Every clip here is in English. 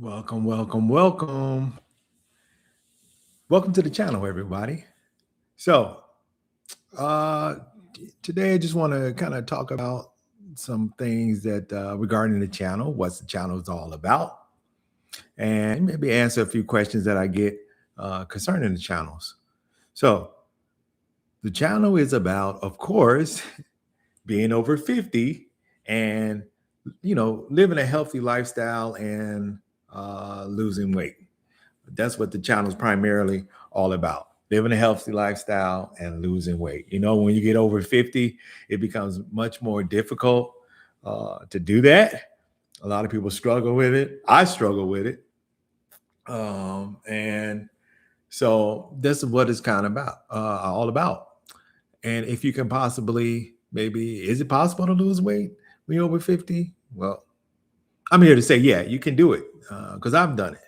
Welcome, welcome, welcome. Welcome to the channel, everybody. So, uh, today I just want to kind of talk about some things that regarding the channel, what the channel is all about, and maybe answer a few questions that I get concerning the channels. So, the channel is about, of course, being over 50 and living a healthy lifestyle and losing weight. That's what the channel is primarily all about: living a healthy lifestyle and losing weight. When you get over 50, it becomes much more difficult to do that. A lot of people struggle with it. I struggle with it. And so this is what it's kind of about, all about. And if you can possibly, maybe, is it possible to lose weight when you're over 50? Well, I'm here to say, yeah, you can do it because I've done it.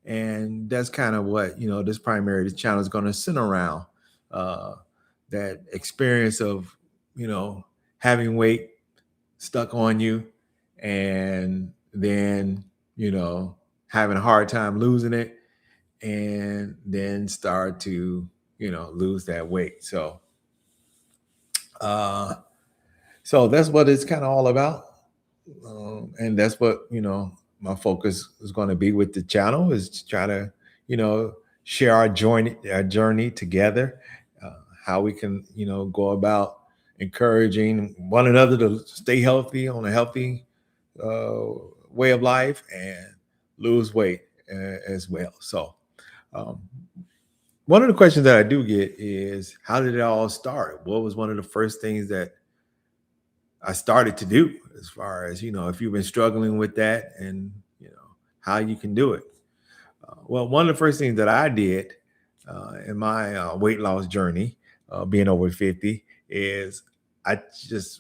And that's kind of what, this primary channel is going to center around, uh, that experience of, having weight stuck on you and then, having a hard time losing it and then start to, lose that weight. Uh, so that's what it's kind of all about. And that's what my focus is going to be with the channel, is to try to share our journey together, uh, how we can go about encouraging one another to stay healthy on a healthy uh, way of life and lose weight as well. So um, one of the questions that I do get is, how did it all start? What was one of the first things that I started to do, as far as, if you've been struggling with that, and, how you can do it? Well, one of the first things that I did in my weight loss journey, being over 50, is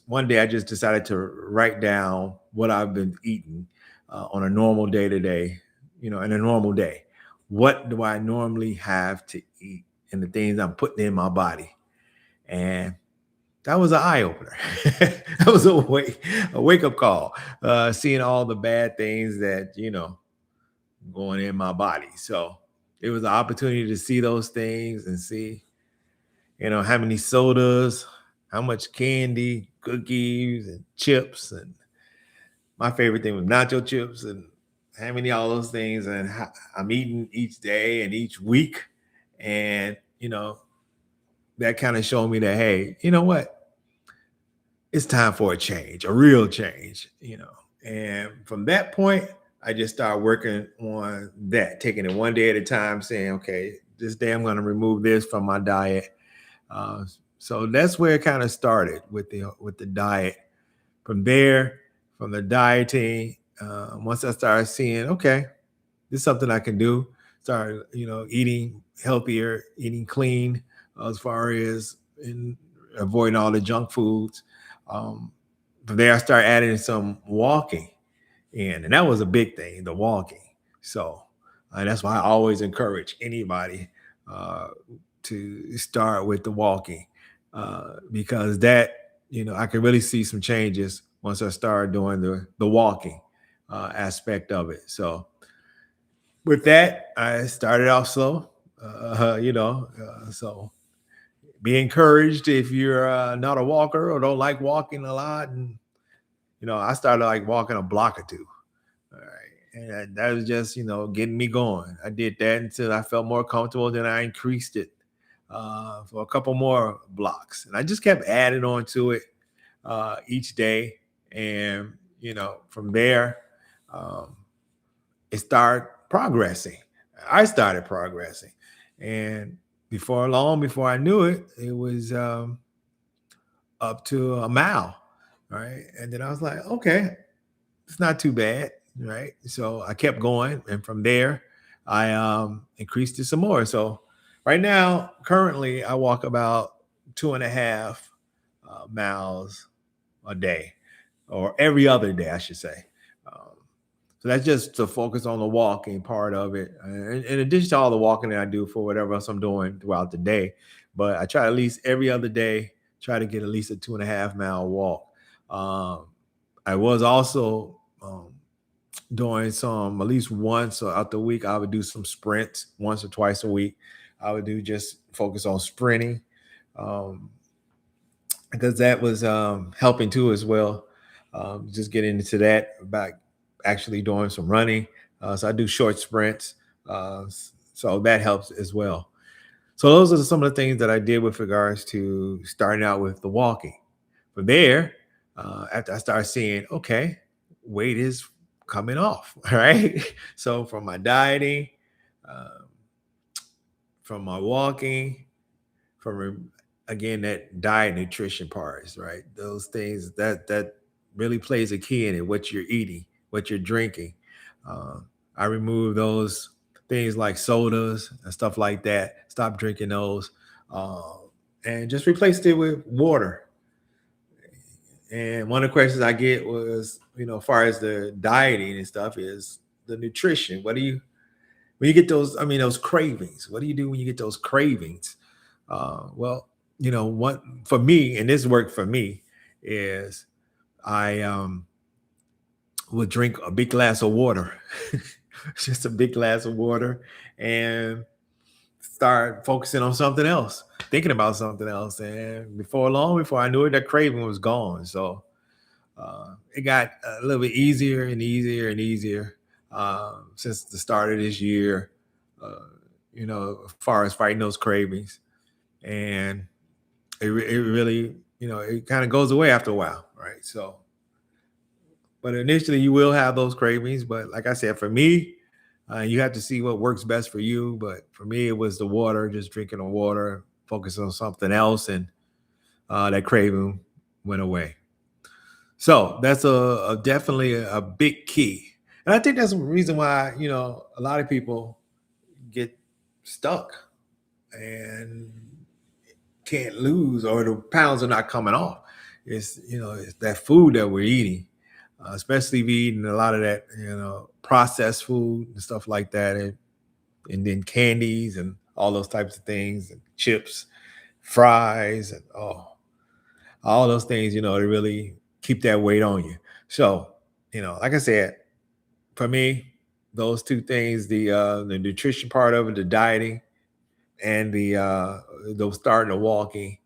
one day I just decided to write down what I've been eating on a normal day to day, in a normal day. What do I normally have to eat and the things I'm putting in my body? And that was an eye opener. That was a wake up call. Seeing all the bad things that going in my body. So it was an opportunity to see those things and see how many sodas, how much candy, cookies, and chips, and my favorite thing was nacho chips, and how many all those things, and how I'm eating each day and each week, and that kind of showed me that, hey, you know what? It's time for a change, a real change. And from that point, I just started working on that, taking it one day at a time, saying, okay, this day I'm going to remove this from my diet. Uh, so that's where it kind of started with the diet. From there, from the dieting, once I started seeing, okay, this is something I can do. Started, eating healthier, eating clean, as far as in avoiding all the junk foods. Um, from there, I started adding some walking in, and that was a big thing, the walking. So that's why I always encourage anybody uh, to start with the walking, because that, I could really see some changes once I started doing the walking aspect of it. So with that, I started off slow, so be encouraged if you're not a walker or don't like walking a lot. And, I started like walking a block or two. All right. And that was just, getting me going. I did that until I felt more comfortable. Then I increased it for a couple more blocks. And I just kept adding on to it each day. And, from there, um, it started progressing. I started progressing. And before long, before I knew it, it was up to a mile. Right. And then I was like, okay, it's not too bad. Right. So I kept going. And from there, I increased it some more. So right now, currently, I walk about 2.5 miles a day, or every other day, I should say. Um, so that's just to focus on the walking part of it. In addition to all the walking that I do for whatever else I'm doing throughout the day, but I try at least every other day, try to get at least a 2.5 mile walk. I was also doing some at least once or out the week. I would do some sprints once or twice a week. I would do just focus on sprinting, um, because that was helping too as well. Just getting into that about actually doing some running. So I do short sprints, so that helps as well. So those are some of the things that I did with regards to starting out with the walking. From there, after I started seeing, okay, weight is coming off, right? So from my dieting, um, from my walking, from again that diet nutrition parts, right? Those things that really plays a key in it. What you're eating, what you're drinking. Uh, I remove those things like sodas and stuff like that. Stop drinking those, uh, and just replaced it with water. And one of the questions I get was, as far as the dieting and stuff, is the nutrition. What do you when you get those? I mean, those cravings. What do you do when you get those cravings? Well, what for me, and this worked for me, is I would drink a big glass of water, just a big glass of water, and start focusing on something else, thinking about something else. And before long, before I knew it, that craving was gone. So it got a little bit easier and easier and easier since the start of this year, uh, as far as fighting those cravings. And it really, it kind of goes away after a while, right? So, but initially you will have those cravings. But like I said, for me, you have to see what works best for you. But for me, it was the water, just drinking the water, focus on something else, and that craving went away. So that's a definitely a big key, and I think that's the reason why a lot of people get stuck and can't lose, or the pounds are not coming off. It's that food that we're eating, especially if we're eating a lot of that processed food and stuff like that, and then candies and all those types of things, and chips, fries, and all those things, they really keep that weight on you. So, like I said, for me, those two things, the nutrition part of it, the dieting, and those starting the walking,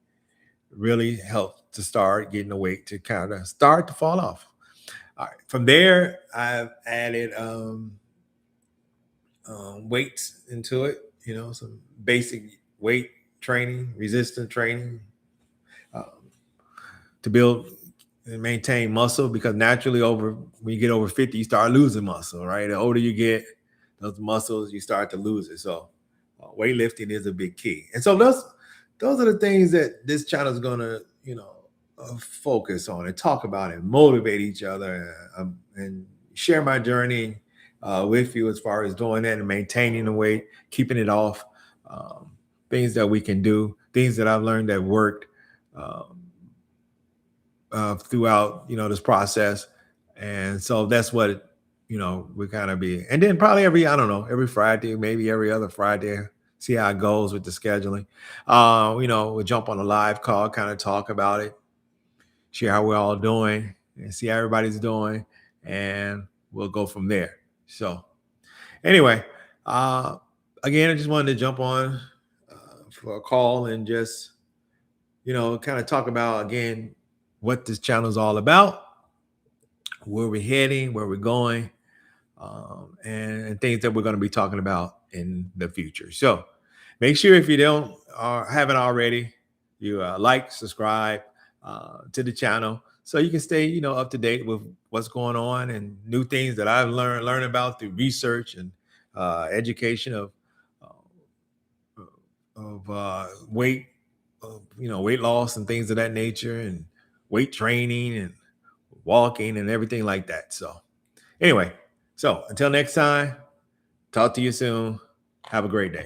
really helped to start getting the weight to kind of start to fall off. All right. From there, I've added weights into it, some basic weight training, resistance training, um, to build and maintain muscle, because naturally when you get over 50, you start losing muscle, right? The older you get, those muscles, you start to lose it. So weightlifting is a big key. And so those are the things that this channel is going to, focus on and talk about and motivate each other, and share my journey with you as far as doing that and maintaining the weight, keeping it off, um, things that we can do, things that I've learned that worked. Throughout this process. And so that's what we kind of be. And then probably I don't know, every Friday, maybe every other Friday, see how it goes with the scheduling. We'll jump on a live call, kind of talk about it, share how we're all doing, and see how everybody's doing, and we'll go from there. So anyway, again, I just wanted to jump on for a call and just kind of talk about, again, what this channel is all about, where we're heading, where we're going, and things that we're going to be talking about in the future. So make sure, if you don't or haven't already, you like, subscribe to the channel, so you can stay up to date with what's going on and new things that I've learned about through research and education of weight, weight loss and things of that nature, and weight training and walking and everything like that. So anyway, so until next time, talk to you soon. Have a great day.